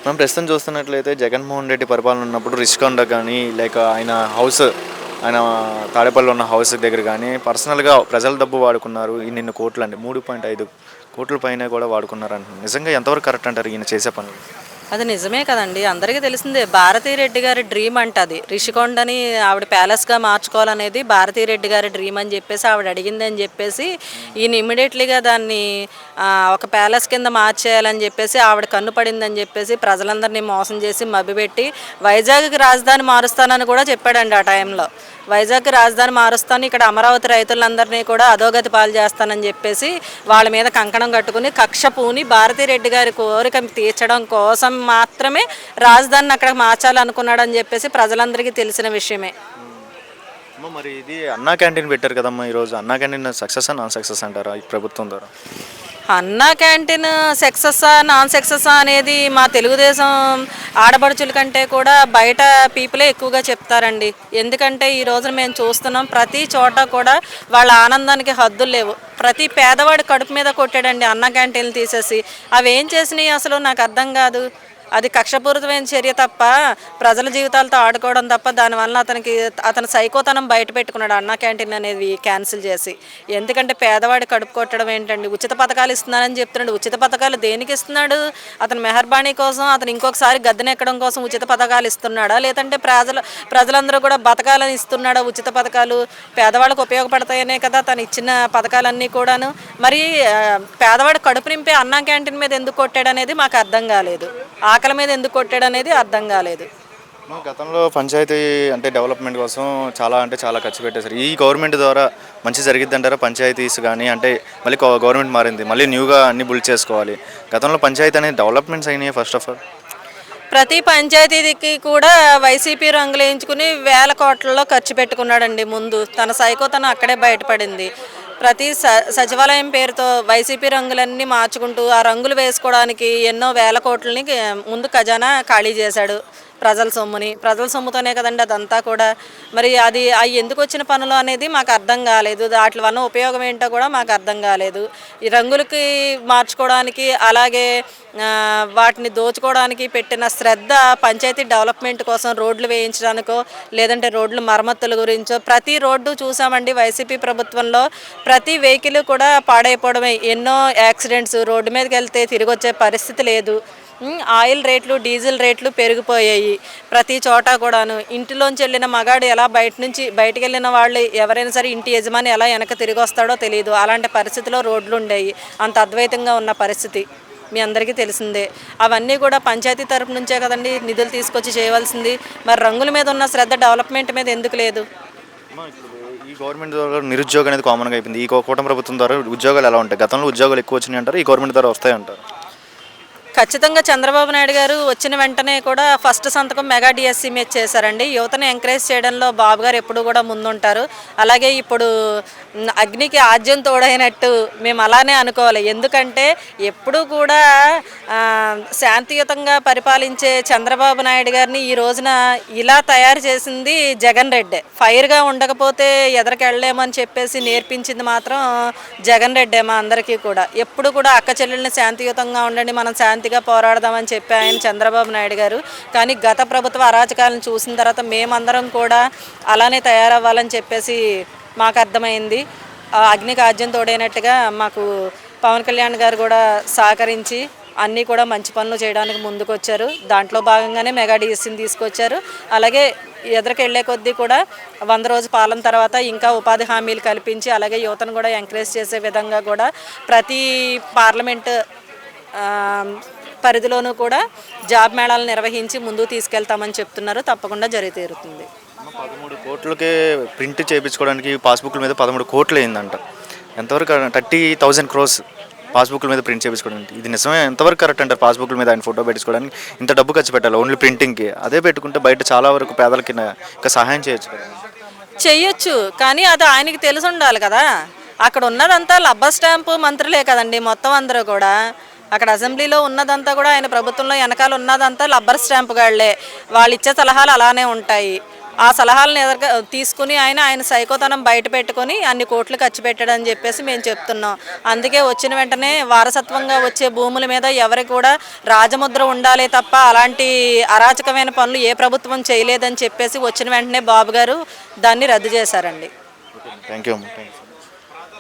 మనం ప్రస్తుతం చూస్తున్నట్లయితే జగన్మోహన్ రెడ్డి పరిపాలన ఉన్నప్పుడు రిషికొండ కానీ లేక ఆయన తాడేపల్లిలో ఉన్న హౌస్ దగ్గర కానీ పర్సనల్గా ప్రజల డబ్బు వాడుకున్నారు. ఇన్ని కోట్లు అండి, 3.5 కోట్ల పైన కూడా వాడుకున్నారు అంటున్నారు. నిజంగా ఎంతవరకు కరెక్ట్ అంటారు ఈయన చేసే పనులు? అది నిజమే కదండీ! అందరికీ తెలిసిందే. భారతిరెడ్డి గారి డ్రీమ్ అంట అది. రిషికొండని ఆవిడ ప్యాలెస్‌గా మార్చుకోవాలనేది భారతిరెడ్డి గారి డ్రీమ్ అని జెప్పేసి ఆవిడ అడిగిందని జెప్పేసి, ఈయన ఇమ్మీడియేట్‌లీగా దాన్ని ఒక ప్యాలెస్ కింద మార్చేయాలని జెప్పేసి ఆవిడ కన్ను పడిందని జెప్పేసి ప్రజలందరినీ మోసం చేసి మభ్యపెట్టి వైజాగ్‌కి రాజధాని మారుస్తానని కూడా చెప్పాడండి ఆ టైంలో. వైజాగ్‌కి రాజధాని మారుస్తాను, ఇక్కడ అమరావతి రైతులందరినీ కూడా అధోగతి పాలు చేస్తానని చెప్పేసి వాళ్ళ మీద కంకణం కట్టుకుని కక్ష పూని భారతిరెడ్డి గారి కోరిక తీర్చడం కోసం మాత్రమే రాజధానిని అక్కడ మార్చాలనుకున్నాడని చెప్పేసి ప్రజలందరికీ తెలిసిన విషయమే. మరి ఇది అన్నా క్యాంటీన్ పెట్టారు కదమ్మా, ఈరోజు అన్నా క్యాంటీన్ సక్సెస్ నాన్ సక్సెస్ అంటారా ఈ ప్రభుత్వం ద్వారా? అన్నా క్యాంటీన్ సక్సెస్సా నాన్ సక్సెస్సా అనేది మా తెలుగుదేశం ఆడపడుచుల కంటే కూడా బయట పీపులే ఎక్కువగా చెప్తారండి. ఎందుకంటే ఈ రోజున మేము చూస్తున్నాం ప్రతి చోట కూడా వాళ్ళ ఆనందానికి హద్దులు లేవు. ప్రతి పేదవాడి కడుపు మీద కొట్టాడండి అన్నా క్యాంటీన్లు తీసేసి. అవి ఏం చేసినాయి అసలు నాకు అర్థం కాదు. అది కక్షపూరితమైన చర్య తప్ప ప్రజల జీవితాలతో ఆడుకోవడం తప్ప దానివల్ల అతని సైకోతనం బయట పెట్టుకున్నాడు అన్నా క్యాంటీన్ అనేది క్యాన్సిల్ చేసి. ఎందుకంటే పేదవాడి కడుపు కొట్టడం ఏంటండి? ఉచిత పథకాలు ఇస్తున్నానని చెప్తున్నాడు. ఉచిత పథకాలు దేనికి ఇస్తున్నాడు? అతని మెహర్బానీ కోసం, అతను ఇంకొకసారి గద్దెనెక్కడం కోసం ఉచిత పథకాలు ఇస్తున్నాడా, లేదంటే ప్రజలందరూ కూడా బతకాలని ఇస్తున్నాడా ఉచిత పథకాలు? పేదవాళ్ళకు ఉపయోగపడతాయనే కదా తను ఇచ్చిన పథకాలన్నీ కూడాను. మరి పేదవాడి కడుపు నింపే అన్నా క్యాంటీన్ మీద ఎందుకు కొట్టాడు అనేది మాకు అర్థం కాలేదు. ఆకలి మీద ఎందుకు కొట్టాడు అనేది అర్థం కాలేదు. గతంలో పంచాయతీ డెవలప్మెంట్ కోసం చాలా ఖర్చు పెట్టేశారు. ఈ గవర్నమెంట్ ద్వారా మంచి జరిగిద్ది అంటారా? పంచాయతీస్ కానీ మళ్ళీ గవర్నమెంట్ మారింది, మళ్ళీ న్యూగా అన్ని బిల్డ్ చేసుకోవాలి. గతంలో పంచాయతీ అనేది డెవలప్మెంట్స్ అయినాయి ఫస్ట్ ఆఫ్ ఆల్. ప్రతి పంచాయతీకి కూడా వైసీపీ రంగులు వేయించుకుని వేల కోట్లలో ఖర్చు పెట్టుకున్నాడండి. ముందు తన సైకోతనం అక్కడే బయటపడింది. ప్రతి సచివాలయం పేరుతో వైసీపీ రంగులన్నీ మార్చుకుంటూ ఆ రంగులు వేసుకోవడానికి ఎన్నో వేల కోట్లని ముందు ఖజానా ఖాళీ చేశాడు. ప్రజల సొమ్ముతోనే కదండి అదంతా కూడా. మరి అవి ఎందుకు వచ్చిన పనులు అనేది మాకు అర్థం కాలేదు. వాటి వల్ల ఉపయోగం ఏంటో కూడా మాకు అర్థం కాలేదు. ఈ రంగులకి మార్చుకోవడానికి అలాగే వాటిని దోచుకోవడానికి పెట్టిన శ్రద్ధ పంచాయతీ డెవలప్మెంట్ కోసం రోడ్లు వేయించడానికో లేదంటే రోడ్లు మరమ్మతుల గురించో ప్రతి రోడ్డు చూసామండి వైసీపీ ప్రభుత్వంలో. ప్రతి వెహికల్ కూడా పాడైపోవడమే. ఎన్నో యాక్సిడెంట్స్, రోడ్డు మీదకి వెళ్తే తిరిగి వచ్చే పరిస్థితి లేదు. ఆయిల్ రేట్లు, డీజిల్ రేట్లు పెరిగిపోయాయి ప్రతి చోట కూడాను. ఇంటిలోంచి వెళ్ళిన మగాడు ఎలా బయటికి వెళ్ళిన వాళ్ళు ఎవరైనా సరే ఇంటి యజమాని ఎలా వెనక తిరిగి వస్తాడో తెలియదు. అలాంటి పరిస్థితిలో రోడ్లు ఉండేవి. అంత అద్వైతంగా ఉన్న పరిస్థితి మీ అందరికీ తెలిసిందే. అవన్నీ కూడా పంచాయతీ తరపు నుంచే కదండి నిధులు తీసుకొచ్చి చేయవలసింది. మరి రంగుల మీద ఉన్న శ్రద్ధ డెవలప్మెంట్ మీద ఎందుకు లేదు? ఈ గవర్నమెంట్ ద్వారా నిరుద్యోగం అనేది కామన్గా అయిపోయింది. ఈ కూటమి ప్రభుత్వం ద్వారా ఉద్యోగాలు ఎలా ఉంటాయి? గతంలో ఉద్యోగాలు ఎక్కువ వచ్చినాయి అంటారు, ఈ గవర్నమెంట్ ద్వారా వస్తాయి అంటారు. ఖచ్చితంగా చంద్రబాబు నాయుడు గారు వచ్చిన వెంటనే కూడా ఫస్ట్ సంతకం మెగా డిఎస్సి మీద చేశారండి. యువతను ఎంకరేజ్ చేయడంలో బాబు గారు ఎప్పుడు కూడా ముందుంటారు. అలాగే ఇప్పుడు అగ్నికి ఆజ్యం తోడైనట్టు మేము అలానే అనుకోవాలి. ఎందుకంటే ఎప్పుడు కూడా శాంతియుతంగా పరిపాలించే చంద్రబాబు నాయుడు గారిని ఈ రోజున ఇలా తయారు చేసింది జగన్ రెడ్డే. ఫైర్గా ఉండకపోతే ఎదరికెళ్ళలేమని చెప్పేసి నేర్పించింది మాత్రం జగన్ రెడ్డే మా అందరికీ కూడా. ఎప్పుడు కూడా అక్క చెల్లెల్ని శాంతియుతంగా ఉండండి, మనం శాంతిగా పోరాడదామని చెప్పి ఆయన చంద్రబాబు నాయుడు గారు. కానీ గత ప్రభుత్వ అరాచకాలను చూసిన తర్వాత మేమందరం కూడా అలానే తయారవ్వాలని చెప్పేసి మాకు అర్థమైంది. అగ్నికి ఆజ్యం తోడైనట్టుగా మాకు పవన్ కళ్యాణ్ గారు కూడా సహకరించి అన్నీ కూడా మంచి పనులు చేయడానికి ముందుకు వచ్చారు. దాంట్లో భాగంగానే మెగా డిఎస్సిని తీసుకొచ్చారు. అలాగే ఎదురుకెళ్లే కొద్దీ కూడా 100 రోజు పాలన తర్వాత ఇంకా ఉపాధి హామీలు కల్పించి అలాగే యువతను కూడా ఎంకరేజ్ చేసే విధంగా కూడా ప్రతి పార్లమెంట్ పరిధిలోనూ కూడా జాబ్ మేళాలు నిర్వహించి ముందుకు తీసుకెళ్తామని చెప్తున్నారు. తప్పకుండా జరిగి తీరుతుంది. 13 కోట్లకే ప్రింట్ చేయించుకోవడానికి పాస్బుక్ల మీద 13 కోట్లు అయిందంట. ఎంతవరకు? 30,000 crores పాస్బుక్ల మీద ప్రింట్ చేయించుకోవడానికి. ఇది నిజమే? ఎంతవరకు కరెక్ట్ అంటారు? పాస్బుక్ల మీద ఆయన ఫోటో పెట్టుకోవడానికి ఇంత డబ్బు ఖర్చు పెట్టాలి ఓన్లీ ప్రింటింగ్కి. అదే పెట్టుకుంటే బయట చాలా వరకు పేదలకి ఇంకా సహాయం చేయొచ్చు. కానీ అది ఆయనకి తెలిసి ఉండాలి కదా. అక్కడ ఉన్నదంతా లబ్బర్ స్టాంపు మంత్రులే కదండి మొత్తం అందరూ కూడా. అక్కడ అసెంబ్లీలో ఉన్నదంతా కూడా ఆయన ప్రభుత్వంలో వెనకాల ఉన్నదంతా లబ్బర్ స్టాంపు గాళ్లే. వాళ్ళు ఇచ్చే సలహాలు అలానే ఉంటాయి. ఆ సలహాలను తీసుకుని ఆయన సైకోతనం బయట పెట్టుకొని అన్ని కోట్లు ఖర్చు పెట్టాడని చెప్పేసి మేము చెప్తున్నాం. అందుకే వచ్చిన వెంటనే వారసత్వంగా వచ్చే భూముల మీద ఎవరికి కూడా రాజముద్ర ఉండాలి తప్ప అలాంటి అరాచకమైన పనులు ఏ ప్రభుత్వం చేయలేదని చెప్పేసి వచ్చిన వెంటనే బాబు గారు దాన్ని రద్దు చేశారండి. థ్యాంక్ యూ అమ్మ.